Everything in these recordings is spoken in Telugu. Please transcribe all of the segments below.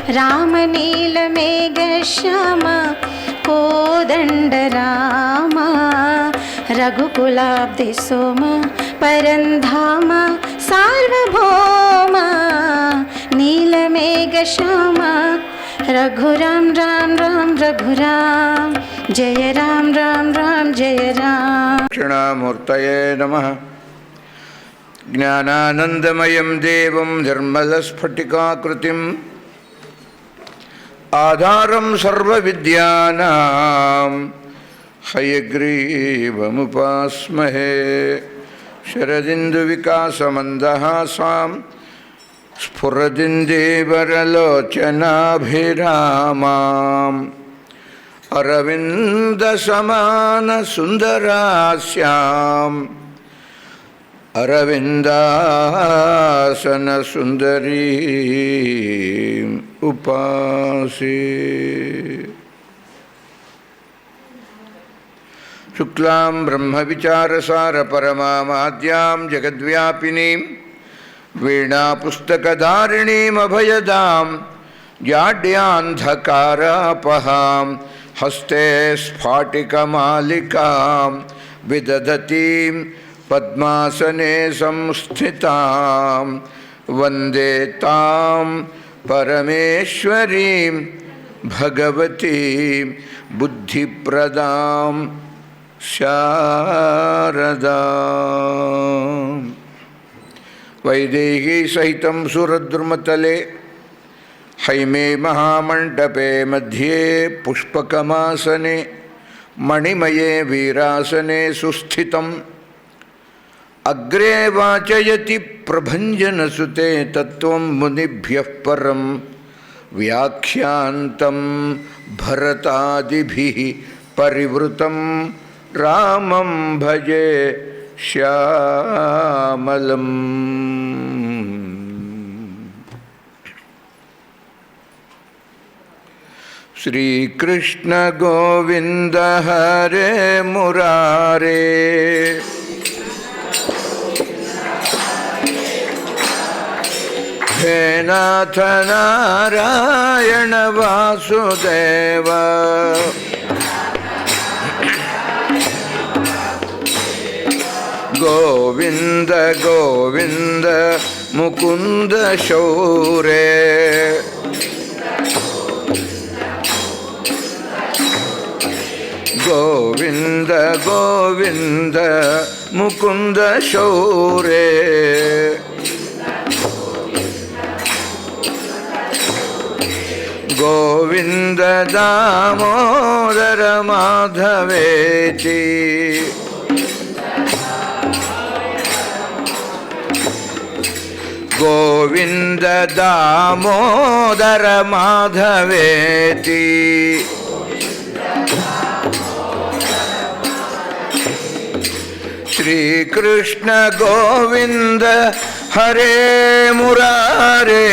रामनीलमेघश्याम कोदण्डराम रघुकुलाब्धिसोम परन्धाम सार्वभौम नीलमेघश्याम रघुराम राम राम रघुराम जय राम राम राम जय राम। दक्षिणामूर्तये नमः। ज्ञानानन्दमयं देवं निर्मलस्फटिकाकृतिम् आधारं सर्वविद्यानां हयग्रीवमुपास्महे। शरदिन्दुविकासमन्दहासां स्फुरदिन्दीवरलोचनाभिरामाम् अरविन्दसमानसुन्दरास्याम् अरविन्दासनसुन्दरी उपासे। शुक्लां ब्रह्मविचारसारपरमामाद्यां जगद्व्यापिनीं वीणापुस्तकधारिणीम् अभयदां जाड्यान्धकारापहां हस्ते स्फाटिकमालिकां विदधतीं पद्मासने संस्थितां वन्दे तां परमेश्वरीं भगवतीं बुद्धिप्रदां शारदाम्। वैदेही सहितं सुरद्रुमतले हैमे महामण्डपे मध्ये पुष्पकमासने मणिमये वीरासने सुस्थितम् अग्रे वाचयति प्रभञ्जनसुते तत्त्वं मुनिभ्यः परं व्याख्यान्तं भरतादिभिः परिवृतं रामं भजे श्यामलम्। श्रीकृष्ण गोविन्द हरे मुरारे हे नाथ नारायण वासुदेव। गोविंद गोविंद मुकुंद शौरे गोविंद गोविंद मुकुंद शौरे। गोविंद दामोदर माधवेति गोविंद दामोदर माधवेति श्रीकृष्ण गोविंद हरे मुरारे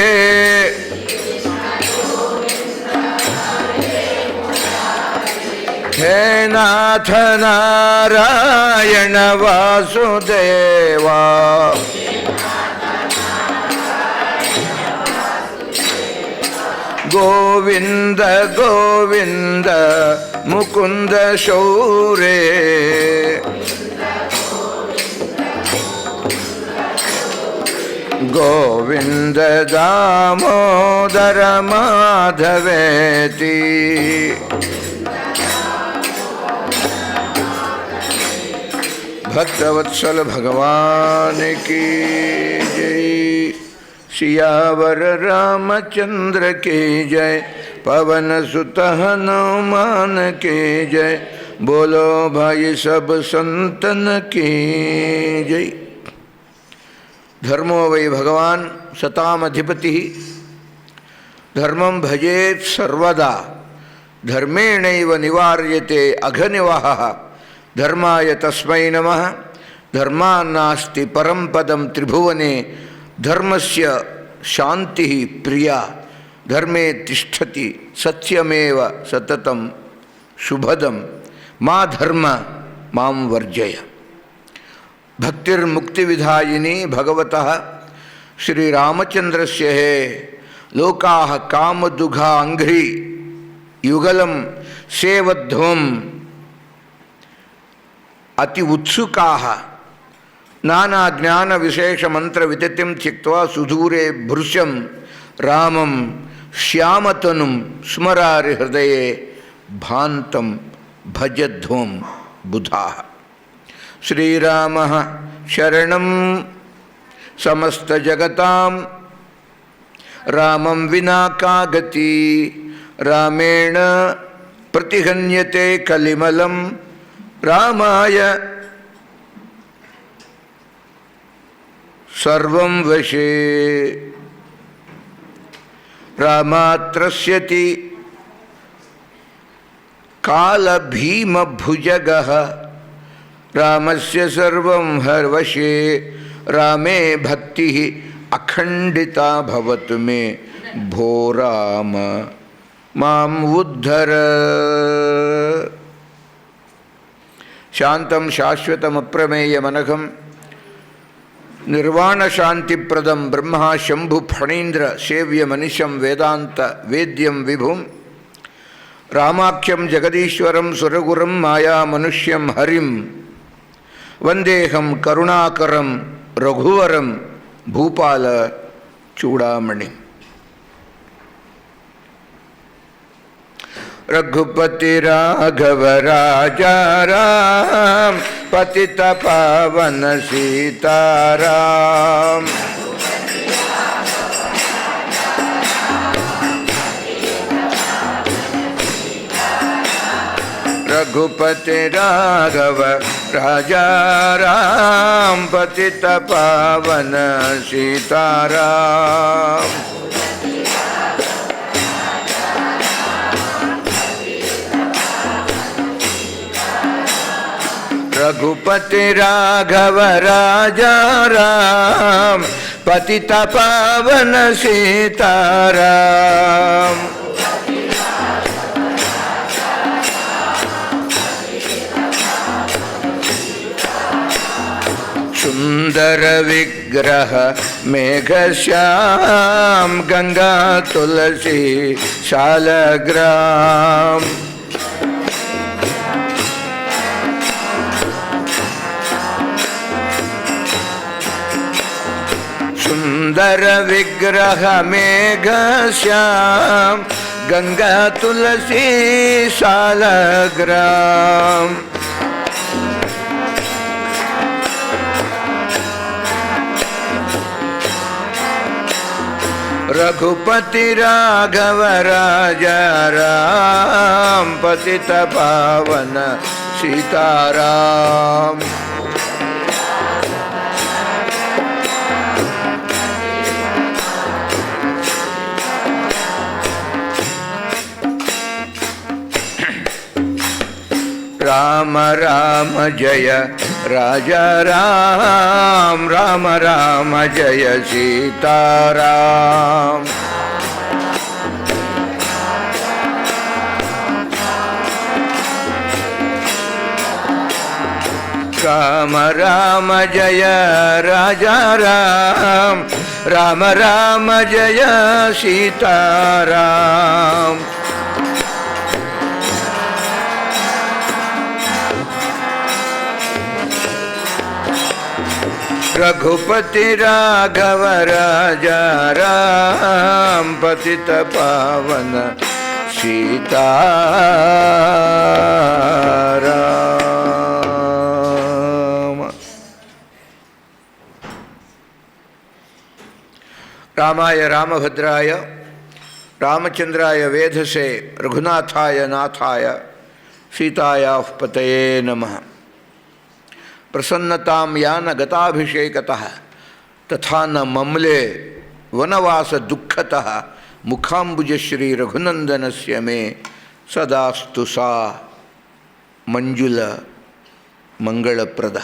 हे नाथ नारायण वासुदेवा। गोविंद गोविंद मुकुंद शौरे गोविंद दामोदर माधवेति भक्तवत्सल भगवान की जय। सियावर रामचंद्र की जय। पवन सुत हनुमान की जय। बोलो भाई सब संतन की जय। धर्मो वै भगवान सतामधिपति धर्मं भजेत् सर्वदा धर्मेणैव निवार्यते अघनिवहः धर्माय तस्मै नमः। धर्मान्नास्ति परं पदं त्रिभुवने धर्मस्य शान्तिः प्रिया धर्मे तिष्ठति सत्यमेव सततं शुभदं मा धर्म मां वर्जय। भक्तिर्मुक्तिविधायिनी भगवतः श्रीरामचन्द्रस्य లోకాః కామదుఘా అంఘ్రి యుగలం సేవధ్వం అతి ఉత్సుకాః నానా జ్ఞాన విశేష మంత్ర వితతిం త్యక్త్వా సుదూరే భృశ్యం రామం శ్యామతనుం స్మరారి హృదయే భాంతం భజధ్వం బుధాః. శ్రీరామః శరణం సమస్త జగతాం రామం వినా కా గతి రామేణ ప్రతిహన్యతే కలిమలం రామాయ సర్వం వశే. రామాత్రస్యతి కాలభీమభుజగః రామస్య సర్వం వశే రామే భక్తి అఖండితా భవతు మే భో రామ మాం ఉద్ధర. శాంతం శాశ్వతమప్రమేయమనఘం నిర్వాణశాంతిప్రదం బ్రహ్మ శంభు ఫణీంద్ర సేవ్యమనిశం వేదాంత వేద్యం విభుం రామాఖ్యం జగదీశ్వరం సురగురం మాయామనుష్యం హరిం వందేహం కరుణాకరం రఘువరం భూపాల చూడామణి. రఘుపతి రాఘవ రాజా రామ్ పతిత పావన సీతారాం. రఘుపతి రాఘవ రాజా రామ్ పతిత పావన సీతారాం. రఘుపతి రాఘవ రాజా రామ్ పతిత పావన సీతారాం. సుందర విగ్రహ మేఘశ్యాం గంగా తులసి శాలగ్రామ్. సుందర విగ్రహ మేఘశ్యాం గంగా తులసి శాలగ్రామ్. రఘుపతి రాఘవ రాజా రామ్ పతిత పావన సీతారాం. రామ రామ జయ రాజా రామ్ రామ రామ జయ సీతారాం. రామ రామ జయ రాజా రామ్ రామ రామ జయ సీతారాం. రఘుపతి రాఘవ రాజా రామ్ పతిత పావన సీతారామ. రామాయ రామభద్రాయ రామచంద్రాయ వేధసే రఘునాథాయ నాథాయ సీతాయాః పతయే నమః. ప్రసన్నతాం యాన గతాభిషేకతః తథా న మమ్లే వనవాస దుఃఖతః ముఖాంబుజశ్రీ రఘునందనస్య మే సదాస్తు సా మంజుల మంగళప్రద.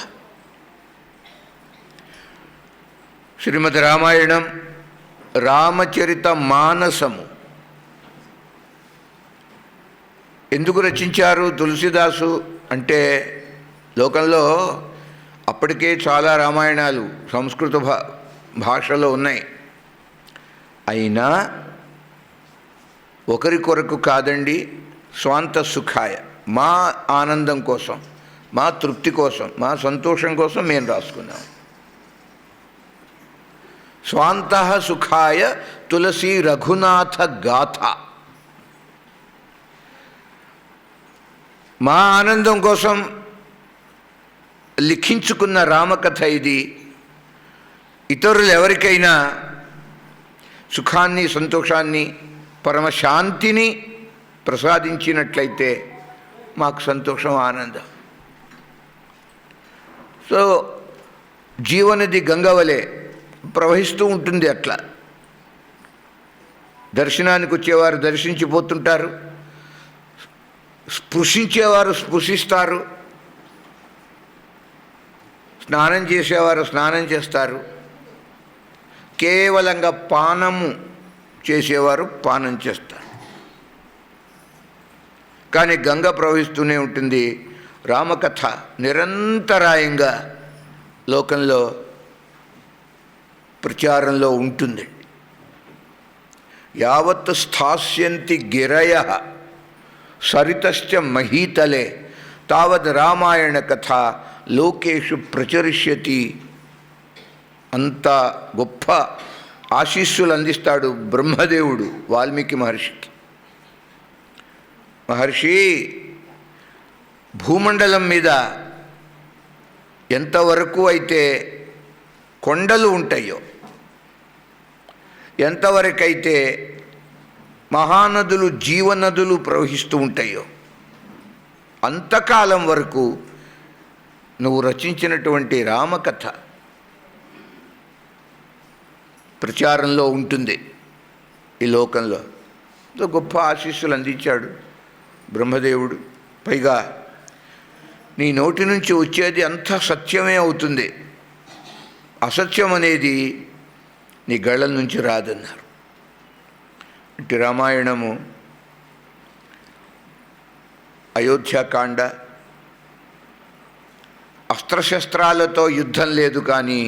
శ్రీమద్ రామాయణం రామచరిత మానసము ఎందుకు రచించారు తులసిదాసు అంటే, లోకంలో అప్పటికే చాలా రామాయణాలు సంస్కృత భాషలో ఉన్నాయి. అయినా ఒకరి కొరకు కాదండి, స్వాంత సుఖాయ, మా ఆనందం కోసం, మా తృప్తి కోసం, మా సంతోషం కోసం మేము రాసుకున్నాం. స్వాంత సుఖాయ తులసి రఘునాథ గాథ. మా ఆనందం కోసం లిఖించుకున్న రామకథ ఇది. ఇతరులు ఎవరికైనా సుఖాన్ని, సంతోషాన్ని, పరమశాంతిని ప్రసాదించినట్లయితే మాకు సంతోషం, ఆనందం. సో జీవనది గంగవలే ప్రవహిస్తూ ఉంటుంది. అట్లా దర్శనానికి వచ్చేవారు దర్శించిపోతుంటారు, స్పృశించేవారు స్పృశిస్తారు, స్నానం చేసేవారు స్నానం చేస్తారు, కేవలంగా పానము చేసేవారు పానం చేస్తారు. కానీ గంగ ప్రవహిస్తూనే ఉంటుంది. రామకథ నిరంతరాయంగా లోకంలో ప్రచారంలో ఉంటుంది. యావత్ స్థాస్యంతి గిరయః సరితశ్చ మహీతలే తావద్ రామాయణ కథ లోకేషు ప్రచరిష్యతి. అంత గొప్ప ఆశీస్సులు అందిస్తాడు బ్రహ్మదేవుడు వాల్మీకి మహర్షికి. మహర్షి, భూమండలం మీద ఎంతవరకు అయితే కొండలు ఉంటాయో, ఎంతవరకైతే మహానదులు, జీవనదులు ప్రవహిస్తూ ఉంటాయో, అంతకాలం వరకు నువ్వు రచించినటువంటి రామకథ ప్రచారంలో ఉంటుంది ఈ లోకంలో. గొప్ప ఆశీస్సులు అందించాడు బ్రహ్మదేవుడు. పైగా నీ నోటి నుంచి వచ్చేది అంతా సత్యమే అవుతుంది, అసత్యం అనేది నీ గళ్ళ నుంచి రాదన్నారు. ఇటు రామాయణము అయోధ్యాకాండ, అస్త్రశస్త్రాలతో యుద్ధం లేదు, కానీ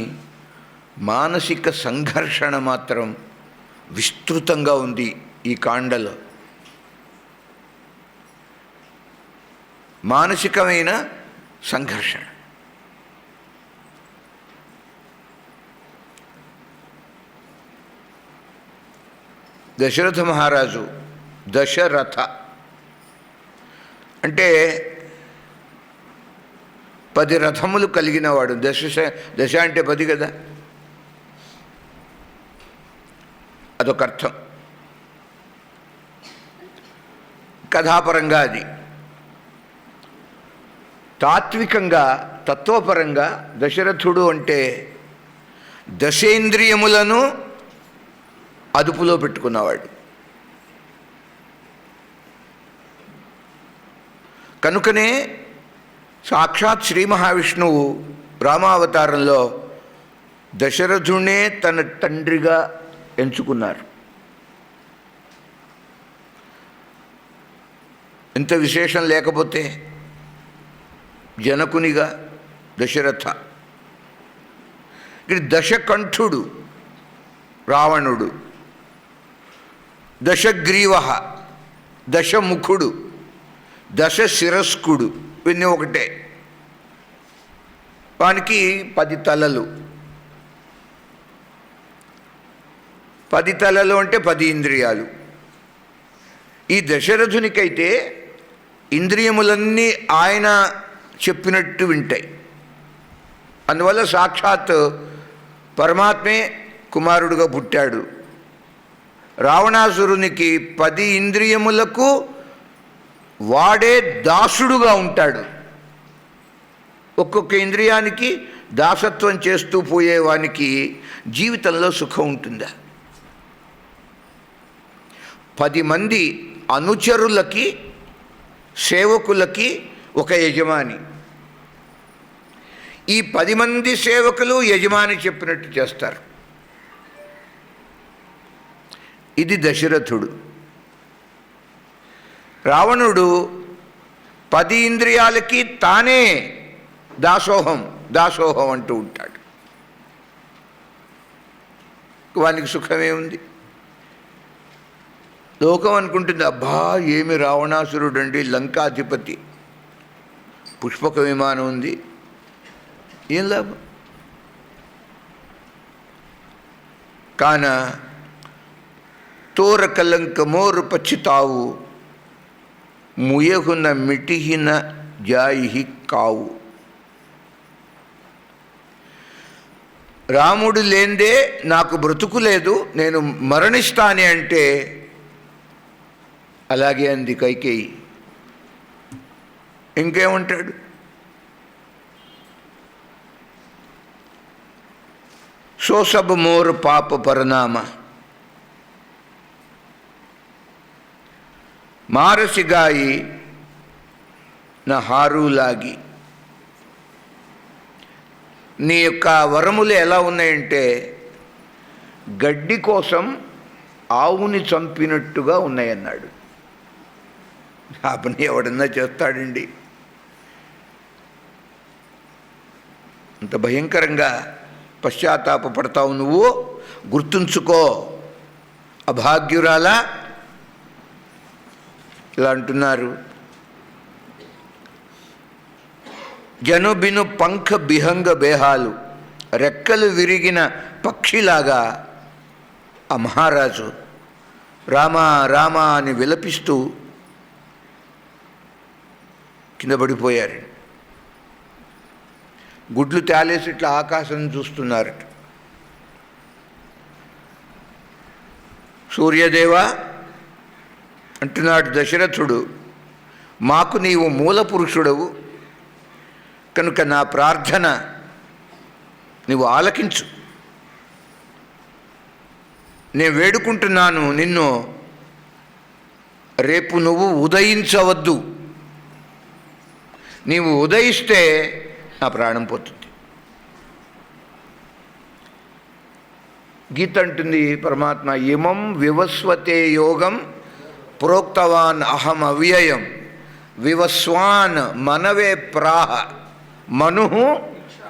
మానసిక సంఘర్షణ మాత్రం విస్తృతంగా ఉంది ఈ కాండలో. మానసికమైన సంఘర్షణ. దశరథ మహారాజు, దశరథ అంటే 10 రథములు కలిగినవాడు. దశ అంటే 10 కదా, అదొక అర్థం. కథాపరంగా అది. తాత్వికంగా, తత్వపరంగా దశరథుడు అంటే దశేంద్రియములను అదుపులో పెట్టుకున్నవాడు. కనుకనే సాక్షాత్ శ్రీ మహావిష్ణువు రామావతారంలో దశరథునే తన తండ్రిగా ఎంచుకున్నారు. ఇంత విశేషం లేకపోతే జనకునిగా దశరథ. ఇక్కడ దశకంఠుడు రావణుడు, దశగ్రీవ, దశముఖుడు, దశశిరస్కుడు, ఇవన్నీ ఒకటే. వానికి 10 తలలు. 10 తలలు అంటే 10 ఇంద్రియాలు. ఈ దశరథునికైతే ఇంద్రియములన్నీ ఆయన చెప్పినట్టు వింటాయి. అందువల్ల సాక్షాత్ పరమాత్మే కుమారుడుగా పుట్టాడు. రావణాసురునికి 10 ఇంద్రియములకు వాడే దాసుడుగా ఉంటాడు. ఒక్కొక్క ఇంద్రియానికి దాసత్వం చేస్తూ పోయేవానికి జీవితంలో సుఖం ఉంటుందా? 10 మంది అనుచరులకి, సేవకులకి ఒక యజమాని. ఈ 10 మంది సేవకులు యజమాని చెప్పినట్టు చేస్తారు. ఇది దశరథుడు. రావణుడు 10 ఇంద్రియాలకి తానే దాసోహం అంటూ ఉంటాడు. వానికి సుఖమే ఉంది. లోకం అనుకుంటుంది, అబ్బా ఏమి రావణాసురుడు అండి, లంకాధిపతి, పుష్పక విమానం ఉంది, ఏం లాభం. కాన తోర కలంక మోరు పచ్చితావు ముయహున మిటిహిన జాయి కావు. రాముడు లేందే నాకు బ్రతుకు లేదు, నేను మరణిస్తానే అంటే అలాగే అంది కైకేయి. ఇంకేమంటాడు? సో సబ్ మోర్ పాప పరిణామ మారసిగాయి నా హారులాగి. నీ యొక్క వరములు ఎలా ఉన్నాయంటే గడ్డి కోసం ఆవుని చంపినట్టుగా ఉన్నాయన్నాడు. ఆ పని ఎవడన్నా చేస్తాడండి? అంత భయంకరంగా పశ్చాత్తాపడతావు నువ్వు. గుర్తుంచుకో అభాగ్యురాలా. ఇలా అంటున్నారు, జనుబిను పంఖ బిహంగ బేహాలు, రెక్కలు విరిగిన పక్షిలాగా ఆ మహారాజు రామా రామా అని విలపిస్తూ కింద పడిపోయారు. గుడ్లు తేలేసి ఇట్లా ఆకాశం చూస్తున్నారట. సూర్యదేవా అంటున్నాడు దశరథుడు, మాకు నీవు మూల పురుషుడవు కనుక నా ప్రార్థన నీవు ఆలకించు. నేను వేడుకుంటున్నాను నిన్ను, రేపు నువ్వు ఉదయించవద్దు. నీవు ఉదయిస్తే నా ప్రాణం పోతుంది. గీత అంటుంది పరమాత్మ, ఇమం వివస్వతే యోగం ప్రోక్తవాన్ అహం అవ్యయం వివస్వాన్ మనవే ప్రాహ మను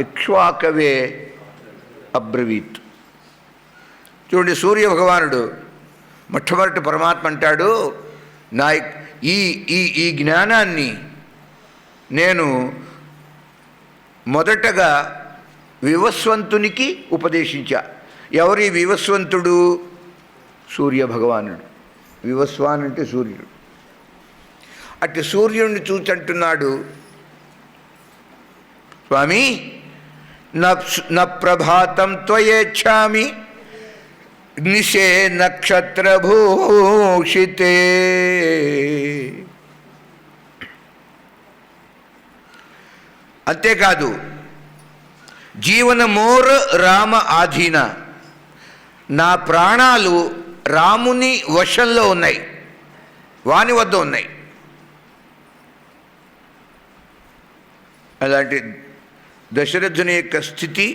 ఇక్ష్వాకవే అబ్రవీత్. చూడండి, సూర్య భగవానుడు మొట్టమొదటి పరమాత్మ అంటాడు, నా ఈ ఈ ఈ జ్ఞానాన్ని నేను మొదటగా వివస్వంతునికి ఉపదేశించా. ఎవరి వివస్వంతుడు? సూర్య భగవానుడు. వివస్వాన్ అంటే సూర్యుడు. అటు సూర్యుడిని చూచంటున్నాడు, స్వామి న ప్రభాతం త్వయేచ్ఛామి నిశే నక్షత్రభూషితే. అంతేకాదు, జీవన మోర్ రామ ఆధీన, నా ప్రాణాలు రాముని వశంలో ఉన్నాయి, వాని వద్ద ఉన్నాయి. అలాంటి దశరథుని యొక్క స్థితి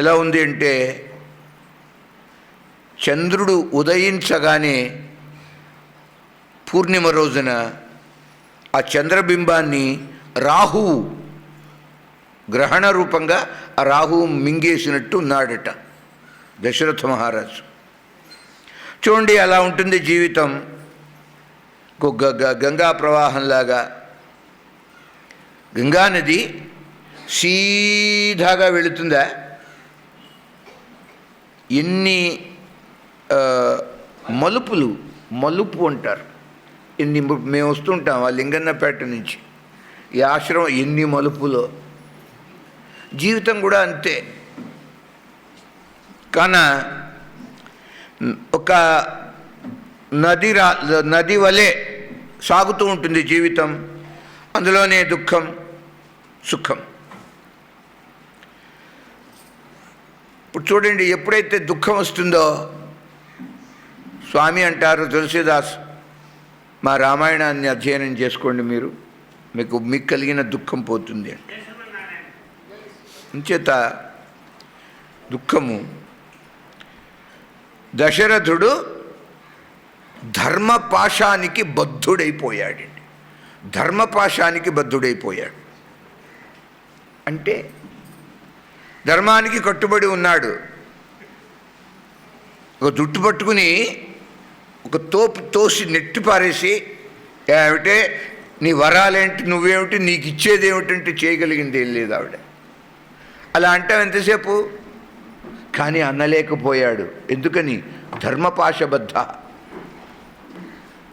ఎలా ఉంది అంటే, చంద్రుడు ఉదయించగానే పూర్ణిమ రోజున ఆ చంద్రబింబాన్ని రాహువు గ్రహణ రూపంగా ఆ రాహువు మింగేసినట్టు ఉన్నాడట దశరథ మహారాజు. చూడండి, అలా ఉంటుంది జీవితం. గంగా ప్రవాహంలాగా గంగానది సీదాగా వెళుతుందా? ఎన్ని మలుపు అంటారు. ఎన్ని మేము వస్తుంటాం ఆ లింగన్నపేట నుంచి, ఈ ఆశ్రమం ఎన్ని మలుపులో. జీవితం కూడా అంతే. కాన ఒక నది వలె సాగుతూ ఉంటుంది జీవితం. అందులోనే దుఃఖం సుఖం. ఇప్పుడు చూడండి, ఎప్పుడైతే దుఃఖం వస్తుందో స్వామి అంటారు తులసీదాస్, మా రామాయణాన్ని అధ్యయనం చేసుకోండి, మీకు కలిగిన దుఃఖం పోతుంది అంటే. అంచేత దుఃఖము. దశరథుడు ధర్మపాశానికి బద్ధుడైపోయాడండి. ధర్మపాశానికి బద్ధుడైపోయాడు అంటే ధర్మానికి కట్టుబడి ఉన్నాడు. ఒక జుట్టు పట్టుకుని ఒక తోపు తోసి నెట్టి పారేసి, ఏమిటే నీ వరాలేంటి, నువ్వేమిటి, నీకు ఇచ్చేది ఏమిటంటే చేయగలిగింది ఏం లేదు ఆవిడ. అలా అంటాం ఎంతసేపు, కానీ అనలేకపోయాడు. ఎందుకని? ధర్మపాశబద్ధ.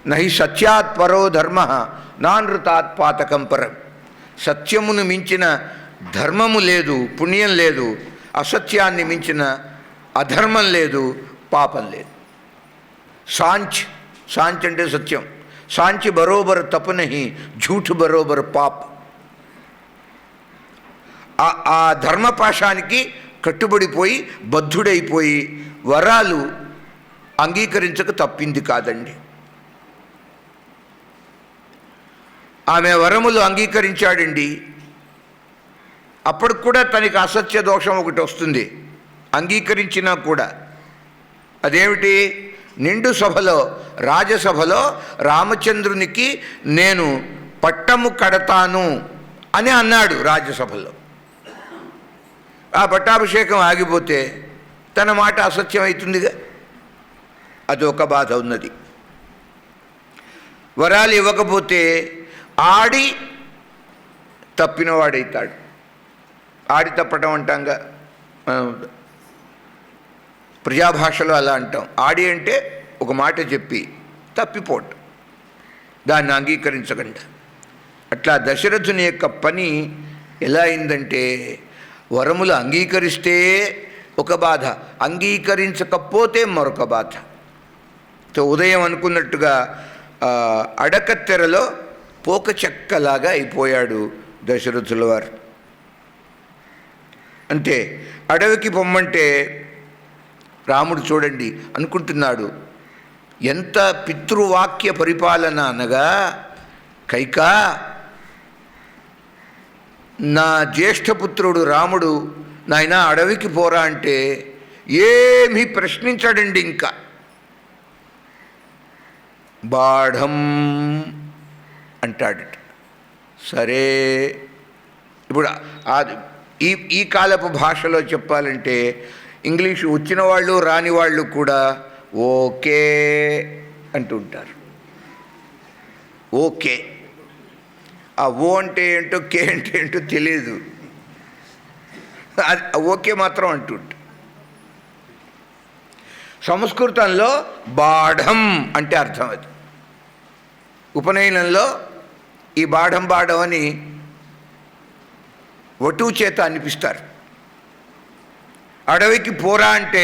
నహి సత్యాత్ పరో ధర్మ నానృతాత్ పాతకం పరం. సత్యమును మించిన ధర్మము లేదు, పుణ్యం లేదు. అసత్యాన్ని మించిన అధర్మం లేదు, పాపం లేదు. సాంచ్ అంటే సత్యం. సాంచి బరోబర్ తప్పు నహి, झूठ బరోబర్ పాప్. ఆ ధర్మపాశానికి కట్టుబడిపోయి బద్ధుడైపోయి వరాలు అంగీకరించక తప్పింది కాదండి. ఆమె వరములు అంగీకరించాడండి. అప్పటికి కూడా తనకి అసత్య దోషం ఒకటి వస్తుంది, అంగీకరించినా కూడా. అదేమిటి? నిండు సభలో, రాజసభలో రామచంద్రునికి నేను పట్టము కడతాను అని అన్నాడు రాజ్యసభలో. ఆ పట్టాభిషేకం ఆగిపోతే తన మాట అసత్యం అవుతుందిగా, అదొక బాధ ఉన్నది. వరాలు ఇవ్వకపోతే ఆడి తప్పినవాడైతాడు. ఆడి తప్పటం అంటాంగా, ప్రజాభాషలో అలా అంటాం. ఆడి అంటే ఒక మాట చెప్పి తప్పిపోవటం, దాన్ని అంగీకరించకుండా. అట్లా దశరథుని యొక్క పని ఎలా అయిందంటే, వరములు అంగీకరిస్తే ఒక బాధ, అంగీకరించకపోతే మరొక బాధ. ఉదయం అనుకున్నట్టుగా అడకత్తెరలో పోక చెక్కలాగా అయిపోయాడు దశరథుల వారు. అంతే. అడవికి పొమ్మంటే రాముడు చూడండి అనుకుంటున్నాడు, ఎంత పితృవాక్య పరిపాలన అనగా, కైకా నా జ్యేష్ఠపుత్రుడు రాముడు నాయన అడవికి పోరా అంటే ఏమీ ప్రశ్నించాడండి. ఇంకా బాఢం అంటాడట. సరే, ఇప్పుడు ఈ కాలపు భాషలో చెప్పాలంటే ఇంగ్లీషు వచ్చిన వాళ్ళు రాని వాళ్ళు కూడా ఓకే అంటుంటారు. ఓకే. ఆ ఓ అంటే ఏంటో, కే అంటే ఏంటో తెలియదు, అది ఓకే మాత్రం అంటుంటారు. సంస్కృతంలో బాఢం అంటే అర్థం అది. ఉపనయనంలో ఈ బాఢం అని వటువు చేత అనిపిస్తారు. అడవికి పోరా అంటే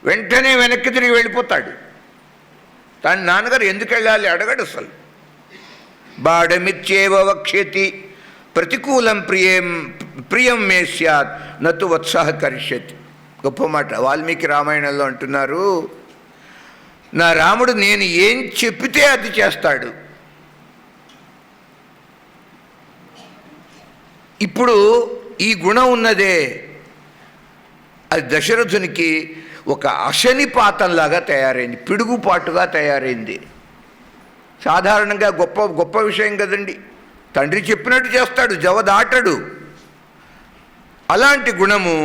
వెంటనే వెనక్కి తిరిగి వెళ్ళిపోతాడు. తన నాన్నగారు ఎందుకు వెళ్ళాలి అడగడు అసలు. బాఢమిత్యేవ వక్ష్యతి ప్రతికూలం ప్రియం మే స్యాత్ నతు వత్సః కరిష్యతి. గొప్ప మాట. వాల్మీకి రామాయణంలో అంటున్నారు, నా రాముడు నేను ఏం చెప్పితే అది చేస్తాడు. ఇప్పుడు ఈ గుణం ఉన్నదే, అది దశరథునికి ఒక అశనిపాతంలాగా తయారైంది, పిడుగుపాటుగా తయారైంది. సాధారణంగా గొప్ప విషయం కదండి. తండ్రి చెప్పినట్టు చేస్తాడు, జవదాటడు. అలాంటి గుణము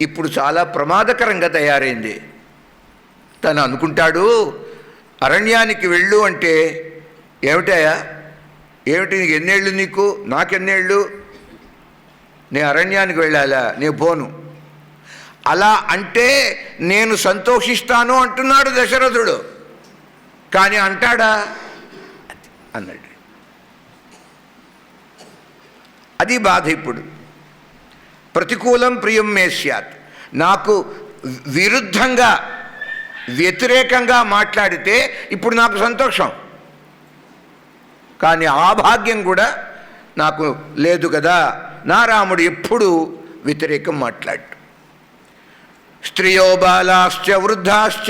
ఇప్పుడు చాలా ప్రమాదకరంగా తయారైంది. తను అనుకుంటాడు, అరణ్యానికి వెళ్ళు అంటే ఏమిటాయా, ఏమిటి ఎన్నేళ్ళు నీకు, నాకెన్నేళ్ళు, నేను అరణ్యానికి వెళ్ళాలా, నేను పోను. అలా అంటే నేను సంతోషిస్తాను అంటున్నాడు దశరథుడు. కానీ అంటాడా? అన్నాడు. అది బాధ. ఇప్పుడు ప్రతికూలం ప్రియం మే స్యాత్, నాకు విరుద్ధంగా వ్యతిరేకంగా మాట్లాడితే ఇప్పుడు నాకు సంతోషం, కానీ ఆ భాగ్యం కూడా నాకు లేదు కదా. నా రాముడు ఎప్పుడు వ్యతిరేకం మాట్లాడు. స్త్రియో బాలాశ్చ వృద్ధాశ్చ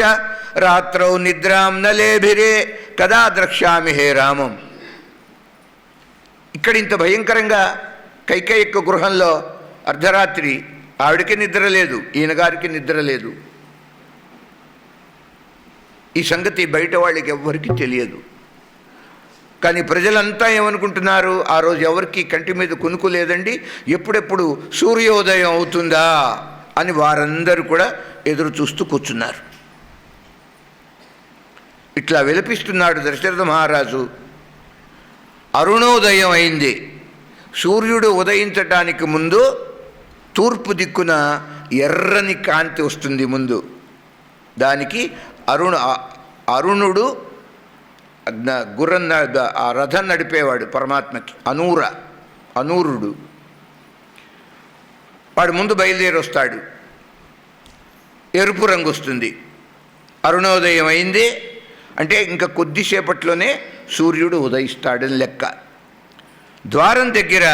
రాత్రౌ నిద్రాం నలేభిరే కదా ద్రక్ష్యామి హే రామం. ఇక్కడ ఇంత భయంకరంగా కైకేయి యొక్క గృహంలో అర్ధరాత్రి ఆవిడకి నిద్ర లేదు, ఈయన గారికి నిద్ర లేదు. ఈ సంగతి బయట వాళ్ళకి ఎవ్వరికీ తెలియదు. కానీ ప్రజలంతా ఏమనుకుంటున్నారు, ఆ రోజు ఎవరికి కంటి మీద కునుకు లేదండి, ఎప్పుడెప్పుడు సూర్యోదయం అవుతుందా అని వారందరూ కూడా ఎదురు చూస్తూ కూర్చున్నారు. ఇట్లా విలపిస్తున్నాడు దశరథ మహారాజు. అరుణోదయం అయింది. సూర్యుడు ఉదయించటానికి ముందు తూర్పు దిక్కున ఎర్రని కాంతి వస్తుంది ముందు. దానికి అరుణుడు గుర్రం ఆ రథం నడిపేవాడు పరమాత్మకి, అనూరుడు. వాడు ముందు బయలుదేరి వస్తాడు. ఎరుపు రంగు వస్తుంది. అరుణోదయం అయింది అంటే ఇంకా కొద్దిసేపట్లోనే సూర్యుడు ఉదయిస్తాడని లెక్క. ద్వారం దగ్గర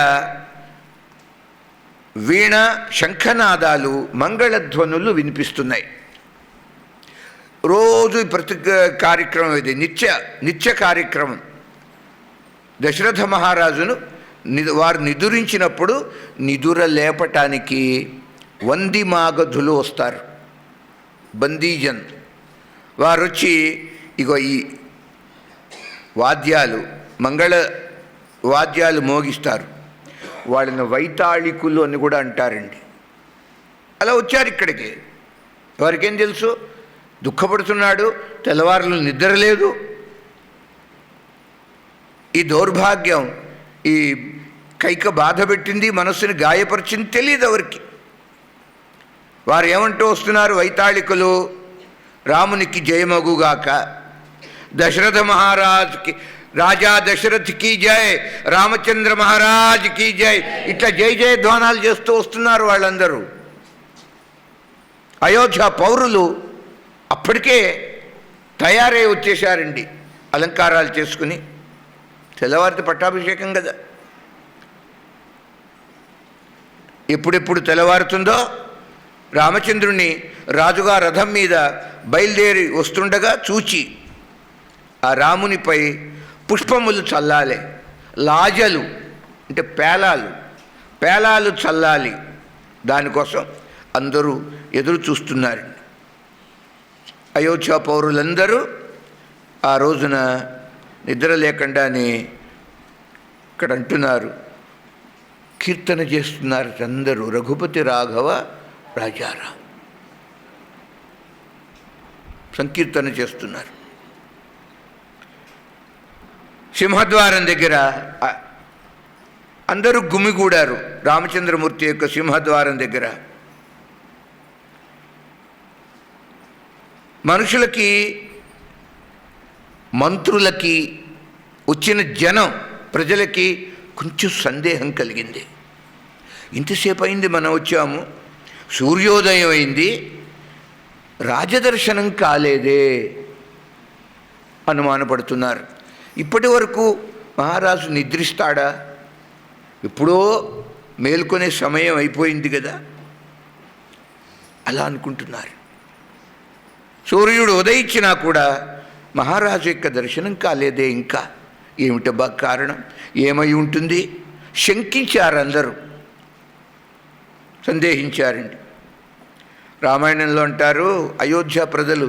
వీణ శంఖనాదాలు మంగళధ్వనులు వినిపిస్తున్నాయి. రోజు ప్రతి కార్యక్రమం ఇది నిత్య కార్యక్రమం. దశరథ మహారాజును వారు నిదురించినప్పుడు నిదుర లేపటానికి వందిమాగధులు వస్తారు, బందీజన్. వారు వచ్చి ఇగో ఈ వాద్యాలు, మంగళ వాద్యాలు మోగిస్తారు. వాళ్ళని వైతాళికులు అని కూడా అంటారండి. అలా వచ్చారు ఇక్కడికి. వారికేం తెలుసు? దుఃఖపడుతున్నాడు, తెల్లవారులు నిద్ర లేదు. ఈ దౌర్భాగ్యం ఈ కైక బాధ పెట్టింది, మనస్సుని గాయపరిచింది తెలియదు ఎవరికి. వారు ఏమంటూ వస్తున్నారు? వైతాళికులు, రామునికి జయమగుగాక, దశరథ మహారాజ్కి, రాజా దశరథ్కి జై, రామచంద్ర మహారాజ్కి జై, ఇట్లా జై జయ ధ్వానాలు చేస్తూ వస్తున్నారు వాళ్ళందరూ. అయోధ్య పౌరులు అప్పటికే తయారై వచ్చేశారండి, అలంకారాలు చేసుకుని. తెల్లవారితే పట్టాభిషేకం కదా. ఎప్పుడెప్పుడు తెల్లవారుతుందో రామచంద్రుణ్ణి రాజుగా రథం మీద బయలుదేరి వస్తుండగా చూచి ఆ రామునిపై పుష్పములు చల్లాలి, లాజలు అంటే పేలాలు చల్లాలి. దానికోసం అందరూ ఎదురు చూస్తున్నారండి. అయోధ్య పౌరులందరూ ఆ రోజున నిద్ర లేకుండానే ఇక్కడ అంటున్నారు, కీర్తన చేస్తున్నారు అందరూ. రఘుపతి రాఘవ రాజారా సంకీర్తన చేస్తున్నారు. సింహద్వారం దగ్గర అందరూ గుమిగూడారు. రామచంద్రమూర్తి యొక్క సింహద్వారం దగ్గర మనుషులకి, మంత్రులకి, వచ్చిన జనం, ప్రజలకి కొంచెం సందేహం కలిగింది. ఇంతసేపు అయింది మనం వచ్చాము, సూర్యోదయం అయింది, రాజదర్శనం కాలేదే అనుమానపడుతున్నారు. ఇప్పటి వరకు మహారాజు నిద్రిస్తాడా? ఎప్పుడో మేల్కొనే సమయం అయిపోయింది కదా, అలా అనుకుంటున్నారు. సూర్యుడు ఉదయించినా కూడా మహారాజు యొక్క దర్శనం కాలేదే. ఇంకా ఏమిటబ్బా కారణం? ఏమై ఉంటుంది? శంకించారు అందరూ, సందేహించారండి. రామాయణంలో అంటారు అయోధ్య ప్రజలు,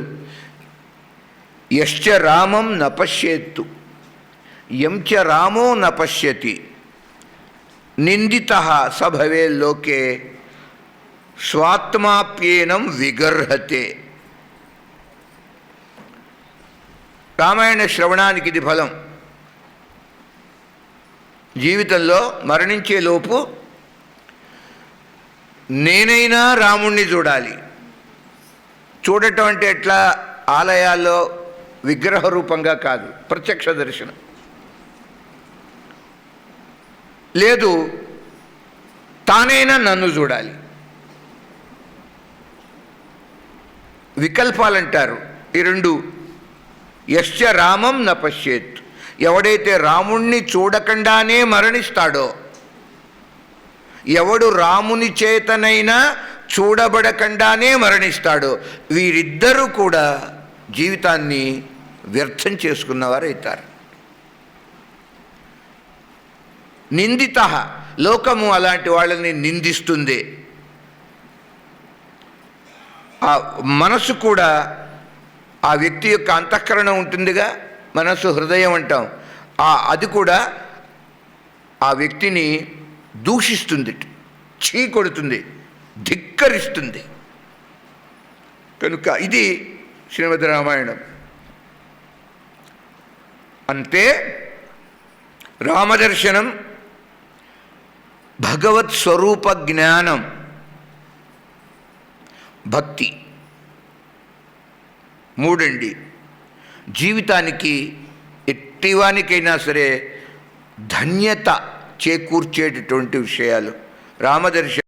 యశ్చ రామం నపశ్యేత్తు యంచ రామో నపశ్యతి నిందితః స భవేల్లోకే స్వాత్మాప్యేనం విగర్హతే. రామాయణ శ్రవణానికి ఇది ఫలం. జీవితంలో మరణించే లోపు నేనైనా రాముణ్ణి చూడాలి. చూడటం అంటే ఎట్లా? ఆలయాల్లో విగ్రహ రూపంగా కాదు, ప్రత్యక్ష దర్శనం. లేదు, తానైనా నన్ను చూడాలి. వికల్పాలంటారు ఈ రెండు. యశ్చ రామం న పశ్యేత్, ఎవడైతే రాముణ్ణి చూడకుండానే మరణిస్తాడో, ఎవడు రాముని చేతనైనా చూడబడకుండానే మరణిస్తాడో, వీరిద్దరూ కూడా జీవితాన్ని వ్యర్థం చేసుకున్నవారు అవుతారు. నిందిత, లోకము అలాంటి వాళ్ళని నిందిస్తుంది. ఆ మనసు కూడా, ఆ వ్యక్తి యొక్క అంతఃకరణ ఉంటుందిగా, మనసు హృదయం అంటాం, అది కూడా ఆ వ్యక్తిని దూషిస్తుంది, చీకొడుతుంది, ధిక్కరిస్తుంది. కనుక ఇది శ్రీమద్ రామాయణం. అంటే రామదర్శనం, భగవత్ స్వరూప జ్ఞానం, భక్తి, మూడండి జీవితానికి ఎట్టివానికైనా సరే ధన్యత చేకూర్చేటటువంటి విషయాలు. రామదర్శనం